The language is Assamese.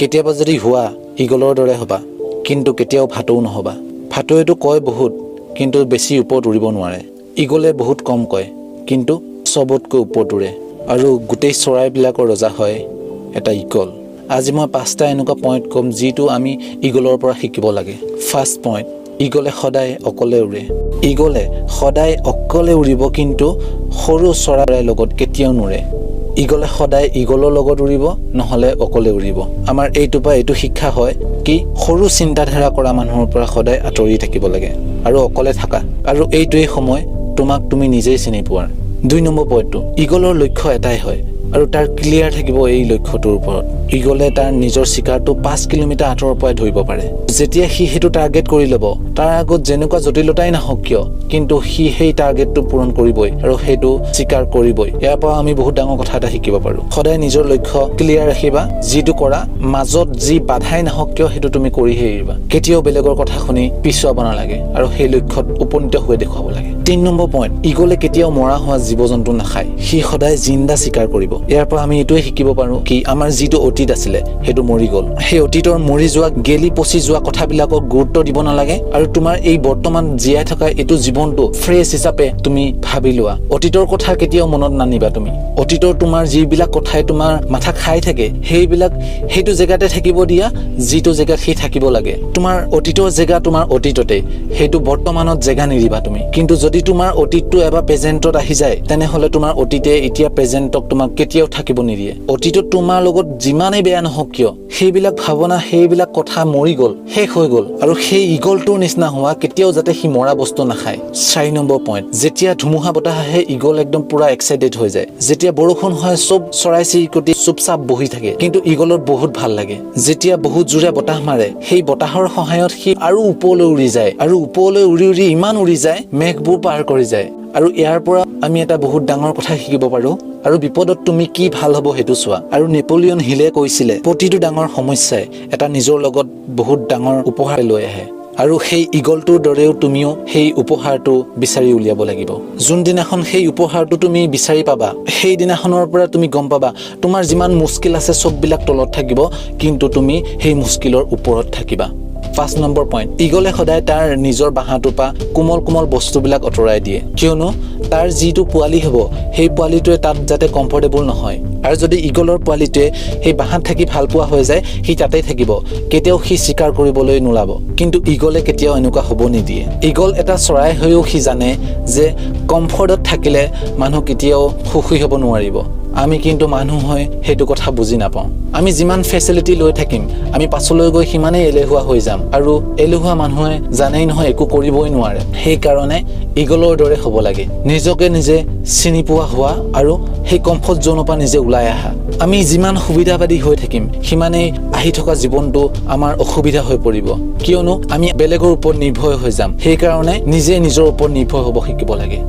কেতিয়াবা যদি হোৱা ঈগলৰ দৰে হবা কিন্তু কেতিয়াও ভাটৌ নহবা ভাটৌৱেটো কয় বহুত কিন্তু বেছি ওপৰত উৰিব নোৱাৰে ঈগলে বহুত কম কয় কিন্তু সবতকৈ ওপৰত উৰে আৰু গোটেই চৰাইবিলাকৰ ৰজা হয় এটা ঈগল আজি মই 5টা এনেকুৱা পইণ্ট কম যিটো আমি ঈগলৰ পৰা শিকিব লাগে ফাৰ্ষ্ট পইণ্ট ঈগলে সদায় অকলে উৰে ঈগলে সদায় অকলে উৰিব কিন্তু সৰু চৰাইৰ লগত কেতিয়াও নুৰে ঈগলে সদায় ঈগলৰ লগত উৰিব নহলে অকলে উৰিব আমাৰ এইটোপা এইটো শিক্ষা হয় কি সৰু চিন্তাধাৰা কৰা মানুহৰ পৰা সদায় আঁতৰি থাকিব লাগে আৰু অকলে থাকা আৰু এইটোৱে সময় তোমাক তুমি নিজেই চিনি পোৱাৰ 2 নম্বৰ পইণ্টটো ঈগলৰ লক্ষ্য এটাই হয় আৰু তাৰ ক্লিয়াৰ থাকিব এই লক্ষ্যটোৰ ওপৰত ঈগলে তাৰ নিজৰ শিকাৰটো 5 কিলোমিটাৰ আঁতৰৰ পৰা ধৰিব পাৰে যেতিয়া সি হেতু টাৰ্গেট কৰি ল'ব তাৰ আগত যেনেকুৱা জটিলতাই নহওক কিয় কিন্তু সি সেই টাৰ্গেটটো পূৰণ কৰিবই আৰু হেতু শিকাৰ কৰিবই ইয়াৰ পৰা আমি বহুত ডাঙৰ কথা এটা শিকিব পাৰো সদায় নিজৰ লক্ষ্য ক্লিয়াৰ ৰাখিবা যিটো কৰা মাজত যি বাধাই নহওক কিয় হেতু তুমি কৰিহে এৰিবা কেতিয়াও বেলেগৰ কথা শুনি পিছুৱাব নালাগে আৰু সেই লক্ষ্যত উপনীত হৈ দেখুৱাব লাগে 3 নম্বৰ পইণ্ট ঈগলে কেতিয়াও মৰা হোৱা জীৱ-জন্তু নাখায় সি সদায় জিন্দা শিকাৰ কৰিব ইয়াৰ পৰা আমি এটোৱে শিকিব পাৰো কি আমাৰ যিটো অতীত আছিলে হেতু মৰি গল সেই অতীতৰ মৰি যোৱা গেলি পচি যোৱা কথাবিলাকক গুৰুত্ব দিব নালাগে আৰু তোমাৰ এই বৰ্তমান জীয়াই থকা এটো জীৱনটো ফ্ৰেছ হিচাপে তুমি ভাবি লোৱা অতীতৰ কথা কেতিয়াও মনত নানিবা তুমি অতীতৰ তোমাৰ যিবিলাক কথাই তোমাৰ মাথা খাই থাকে সেইবিলাক হেতু জেগাতে থাকিব দিয়া যিটো জেগা সি থাকিব লাগে তোমাৰ অতীতৰ জেগা তোমাৰ অতীততে হেতু বৰ্তমানত জেগা নিদিবা তুমি কিন্তু যদি তোমাৰ অতীতটো এবাৰ প্ৰেজেন্টত আহি যায় তেনেহলে তোমাৰ অতীতে এতিয়া প্ৰেজেন্টক তোমাক কেতিয়াও থাকিব নিদিয়ে অতীতত তোমাৰ লগত যিমানেই বেয়া নহওক কিয় সেইবিলাক ভাৱনা সেইবিলাক কথা মৰি গল শেষ হৈ গল আৰু সেই ঈগলটোৰ নিচিনা হোৱা কেতিয়াও যাতে সি মৰা বস্তু নাখায় 4 নম্বৰ পইণ্ট যেতিয়া ধুমুহা বতাহ আহে ঈগল একদম পুৰা এক্সাইটেড হৈ যায় যেতিয়া বৰষুণ হয় সব চৰাই চিৰিকটি চুপচাপ বহি থাকে কিন্তু ঈগলৰ বহুত ভাল লাগে যেতিয়া বহুত জোৰে বতাহ মাৰে সেই বতাহৰ সহায়ত সি আৰু ওপৰলৈ উৰি যায় আৰু ওপৰলৈ উৰি উৰি ইমান উৰি যায় মেঘবোৰ পাৰ কৰি যায় আৰু ইয়াৰ পৰা আমি এটা বহুত ডাঙৰ কথা শিকিব পাৰো আৰু বিপদত তুমি কি ভাল হ'ব হেতু চোৱা আৰু নেপোলিয়ন হিলে কৈছিলে প্ৰতিটো ডাঙৰ সমস্যাই এটা নিজৰ লগত বহুত ডাঙৰ উপহাৰ লৈ আহে আৰু সেই ঈগলটোৰ দৰেও তুমিও সেই উপহাৰটো বিচাৰি উলিয়াব লাগিব যোনদিনাখন সেই উপহাৰটো তুমি বিচাৰি পাবা সেই দিনাখনৰ পৰা তুমি গম পাবা তোমাৰ যিমান মুস্কিল আছে সববিলাক তলত থাকিব কিন্তু তুমি সেই মুস্কিলৰ ওপৰত থাকিবা 5 নম্বৰ পইণ্ট ঈগলে সদায় তাৰ নিজৰ বাহাটোৰ পৰা কোমল কোমল বস্তুবিলাক অতৰাই দিয়ে কিয়নো তাৰ যিটো পোৱালি হ'ব সেই পোৱালিটোৱে তাত যাতে কমফৰ্টেবল নহয় আৰু যদি ঈগলৰ পোৱালিটোৱে সেই বাহাত থাকি ভাল পোৱা হৈ যায় সি তাতেই থাকিব কেতিয়াও সি শিকাৰ কৰিবলৈ নোলাব কিন্তু ঈগলে কেতিয়াও এনেকুৱা হ'ব নিদিয়ে ঈগল এটা চৰাই হৈও সি জানে যে কমফৰ্টত থাকিলে মানুহ কেতিয়াও সুখী হ'ব নোৱাৰিব আমি কিন্তু মানুহ হয় হেতু কথা বুজি নাপাওঁ আমি যিমান ফেচিলিটি লৈ থাকিম আমি পাছলৈ গৈ সিমানেই এলেহুৱা হৈ যাম আৰু এলেহুৱা মানুহে জানেই নহয় একো কৰিবই নোৱাৰে সেই কাৰণে ঈগলৰ দৰে হ'ব লাগে নিজকে নিজে চিনি পোৱা হোৱা আৰু সেই কমফৰ্ট জোনৰ পৰা নিজে ওলাই আহা আমি যিমান সুবিধাবাদী হৈ থাকিম সিমানেই আহি থকা জীৱনটো আমাৰ অসুবিধা হৈ পৰিব কিয়নো আমি বেলেগৰ ওপৰত নিৰ্ভৰ হৈ যাম সেই কাৰণে নিজে নিজৰ ওপৰত নিৰ্ভৰ হ'ব শিকিব লাগে